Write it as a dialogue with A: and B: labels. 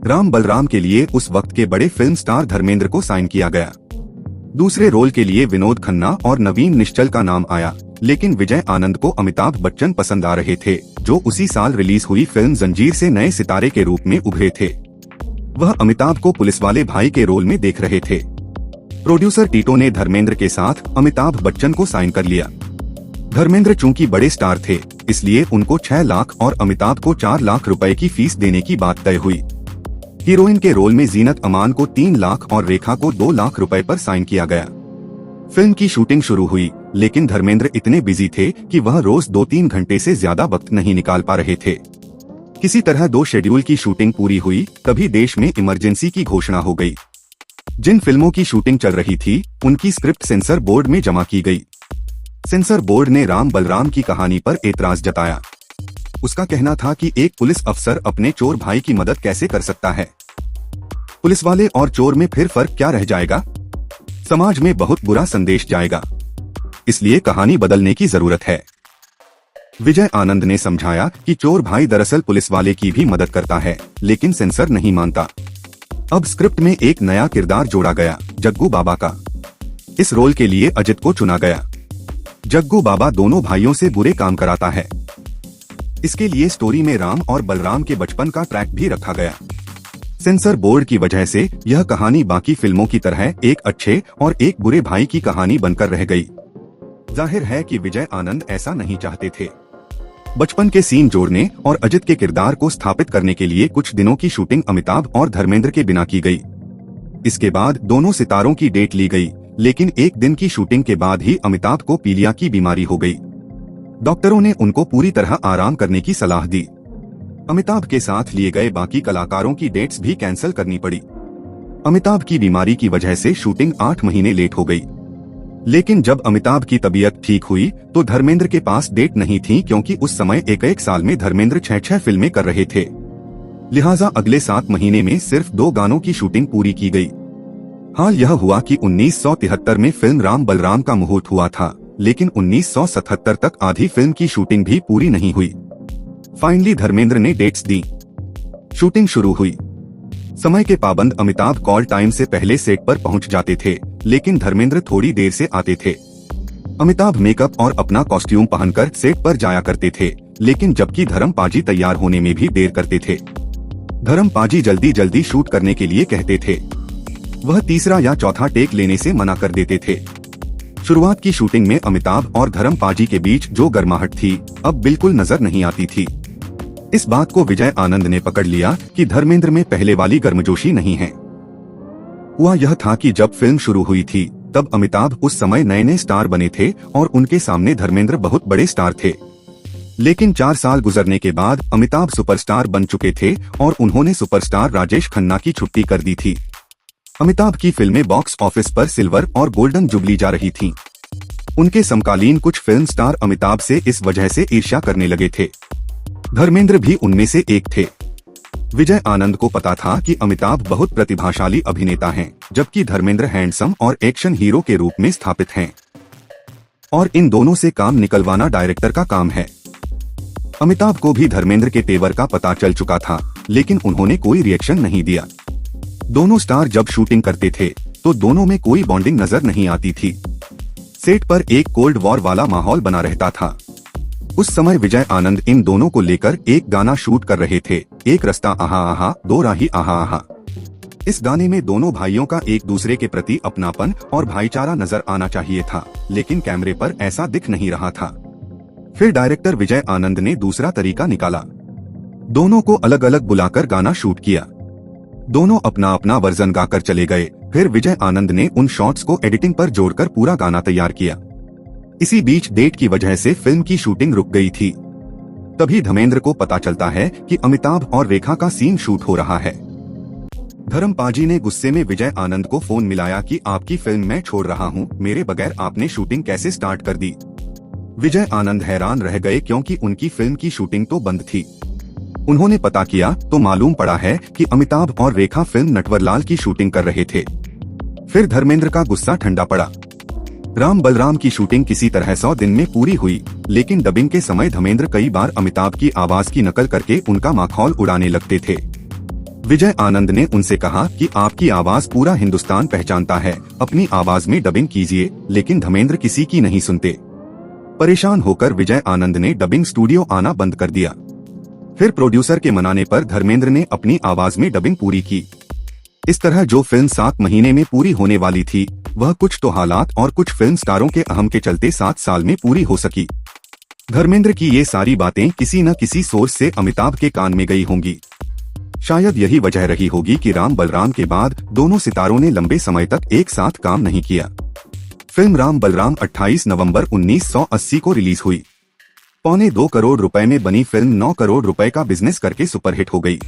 A: राम बलराम के लिए उस वक्त के बड़े फिल्म स्टार धर्मेंद्र को साइन किया गया। दूसरे रोल के लिए विनोद खन्ना और नवीन निश्चल का नाम आया, लेकिन विजय आनंद को अमिताभ बच्चन पसंद आ रहे थे, जो उसी साल रिलीज हुई फिल्म जंजीर से नए सितारे के रूप में उभरे थे। वह अमिताभ को पुलिस वाले भाई के रोल में देख रहे थे। प्रोड्यूसर टीटो ने धर्मेंद्र के साथ अमिताभ बच्चन को साइन कर लिया। धर्मेंद्र चूंकि बड़े स्टार थे, इसलिए उनको 6 लाख और अमिताभ को 4 लाख रुपए की फीस देने की बात तय हुई। हीरोइन के रोल में जीनत अमान को 3 लाख और रेखा को 2 लाख रुपए पर साइन किया गया। फिल्म की शूटिंग शुरू हुई, लेकिन धर्मेंद्र इतने बिजी थे कि वह रोज 2-3 घंटे से ज्यादा वक्त नहीं निकाल पा रहे थे। किसी तरह 2 शेड्यूल की शूटिंग पूरी हुई, तभी देश में इमरजेंसी की घोषणा हो गई। जिन फिल्मों की शूटिंग चल रही थी, उनकी स्क्रिप्ट सेंसर बोर्ड में जमा की गई। सेंसर बोर्ड ने राम बलराम की कहानी पर एतराज जताया। उसका कहना था कि एक पुलिस अफसर अपने चोर भाई की मदद कैसे कर सकता है? पुलिस वाले और चोर में फिर फर्क क्या रह जाएगा? समाज में बहुत बुरा संदेश जाएगा, इसलिए कहानी बदलने की जरूरत है। विजय आनंद ने समझाया कि चोर भाई दरअसल पुलिस वाले की भी मदद करता है, लेकिन सेंसर नहीं मानता। अब स्क्रिप्ट में एक नया किरदार जोड़ा गया, जग्गू बाबा का। इस रोल के लिए अजित को चुना गया। जग्गू बाबा दोनों भाइयों से बुरे काम कराता है। इसके लिए स्टोरी में राम और बलराम के बचपन का ट्रैक भी रखा गया। सेंसर बोर्ड की वजह से यह कहानी बाकी फिल्मों की तरह एक अच्छे और एक बुरे भाई की कहानी बनकर रह गई। जाहिर है कि विजय आनंद ऐसा नहीं चाहते थे। बचपन के सीन जोड़ने और अजित के किरदार को स्थापित करने के लिए कुछ दिनों की शूटिंग अमिताभ और धर्मेंद्र के बिना की गई। इसके बाद दोनों सितारों की डेट ली गई, लेकिन एक दिन की शूटिंग के बाद ही अमिताभ को पीलिया की बीमारी हो गई। डॉक्टरों ने उनको पूरी तरह आराम करने की सलाह दी। अमिताभ के साथ लिए गए बाकी कलाकारों की डेट्स भी कैंसिल करनी पड़ी। अमिताभ की बीमारी की वजह से शूटिंग 8 महीने लेट हो गई। लेकिन जब अमिताभ की तबीयत ठीक हुई तो धर्मेंद्र के पास डेट नहीं थी, क्योंकि उस समय एक साल में धर्मेंद्र 6 फिल्में कर रहे थे। लिहाजा अगले 7 महीने में सिर्फ 2 गानों की शूटिंग पूरी की गई। हाल यह हुआ कि 1973 में फिल्म राम बलराम का मुहूर्त हुआ था, लेकिन 1977 तक आधी फिल्म की शूटिंग भी पूरी नहीं हुई। फाइनली धर्मेंद्र ने डेट्स दी। शूटिंग शुरू हुई। समय के पाबंद अमिताभ कॉल टाइम से पहले सेट पर पहुंच जाते थे, लेकिन धर्मेंद्र थोड़ी देर से आते थे। अमिताभ मेकअप और अपना कॉस्ट्यूम पहनकर सेट पर जाया करते थे, लेकिन जबकि धर्म पाजी तैयार होने में भी देर करते थे। धर्म पाजी जल्दी जल्दी शूट करने के लिए कहते थे। वह तीसरा या चौथा टेक लेने से मना कर देते थे। शुरुआत की शूटिंग में अमिताभ और धर्म पाजी के बीच जो गर्माहट थी, अब बिल्कुल नजर नहीं आती थी। इस बात को विजय आनंद ने पकड़ लिया कि धर्मेंद्र में पहले वाली गर्मजोशी नहीं है। हुआ यह था कि जब फिल्म शुरू हुई थी, तब अमिताभ उस समय नए नए स्टार बने थे और उनके सामने धर्मेंद्र बहुत बड़े स्टार थे। लेकिन 4 साल गुजरने के बाद अमिताभ सुपरस्टार बन चुके थे और उन्होंने सुपरस्टार राजेश खन्ना की छुट्टी कर दी थी। अमिताभ की फिल्में बॉक्स ऑफिस पर सिल्वर और गोल्डन जुबली जा रही थीं। उनके समकालीन कुछ फिल्म स्टार अमिताभ से इस वजह से ईर्ष्या करने लगे थे। धर्मेंद्र भी उनमें से एक थे। विजय आनंद को पता था कि अमिताभ बहुत प्रतिभाशाली अभिनेता हैं, जबकि धर्मेंद्र हैंडसम और एक्शन हीरो के रूप में स्थापित हैं। और इन दोनों से काम निकलवाना डायरेक्टर का काम है। अमिताभ को भी धर्मेंद्र के तेवर का पता चल चुका था, लेकिन उन्होंने कोई रिएक्शन नहीं दिया। दोनों स्टार जब शूटिंग करते थे तो दोनों में कोई बॉन्डिंग नजर नहीं आती थी। सेट पर एक कोल्ड वॉर वाला माहौल बना रहता था। उस समय विजय आनंद इन दोनों को लेकर एक गाना शूट कर रहे थे, एक रास्ता आहा आहा दो राही आहा आहा। इस गाने में दोनों भाइयों का एक दूसरे के प्रति अपनापन और भाईचारा नजर आना चाहिए था, लेकिन कैमरे पर ऐसा दिख नहीं रहा था। फिर डायरेक्टर विजय आनंद ने दूसरा तरीका निकाला। दोनों को अलग अलग बुलाकर गाना शूट किया। दोनों अपना अपना वर्जन गाकर चले गए। फिर विजय आनंद ने उन शॉट्स को एडिटिंग पर जोड़कर पूरा गाना तैयार किया। इसी बीच डेट की वजह से फिल्म की शूटिंग रुक गई थी। तभी धर्मेंद्र को पता चलता है कि अमिताभ और रेखा का सीन शूट हो रहा है। धर्म पाजी ने गुस्से में विजय आनंद को फोन मिलाया कि आपकी फिल्म मैं छोड़ रहा हूँ, मेरे बगैर आपने शूटिंग कैसे स्टार्ट कर दी। विजय आनंद हैरान रह गए, क्योंकि उनकी फिल्म की शूटिंग तो बंद थी। उन्होंने पता किया तो मालूम पड़ा है कि अमिताभ और रेखा फिल्म नटवरलाल की शूटिंग कर रहे थे। फिर धर्मेंद्र का गुस्सा ठंडा पड़ा। राम बलराम की शूटिंग किसी तरह 100 दिन में पूरी हुई, लेकिन डबिंग के समय धर्मेंद्र कई बार अमिताभ की आवाज की नकल करके उनका माखौल उड़ाने लगते थे। विजय आनंद ने उनसे कहा कि आपकी आवाज पूरा हिंदुस्तान पहचानता है, अपनी आवाज में डबिंग कीजिए, लेकिन धर्मेंद्र किसी की नहीं सुनते। परेशान होकर विजय आनंद ने डबिंग स्टूडियो आना बंद कर दिया। फिर प्रोड्यूसर के मनाने पर धर्मेंद्र ने अपनी आवाज में डबिंग पूरी की। इस तरह जो फिल्म 7 महीने में पूरी होने वाली थी, वह कुछ तो हालात और कुछ फिल्म स्टारों के अहम के चलते 7 साल में पूरी हो सकी। धर्मेंद्र की ये सारी बातें किसी न किसी सोर्स से अमिताभ के कान में गई होंगी। शायद यही वजह रही होगी कि राम बलराम के बाद दोनों सितारों ने लंबे समय तक एक साथ काम नहीं किया। फिल्म राम बलराम 28 नवंबर 1980 को रिलीज हुई। 1.25 करोड़ रुपए में बनी फिल्म 9 करोड़ रुपए का बिजनेस करके सुपरहिट हो गई।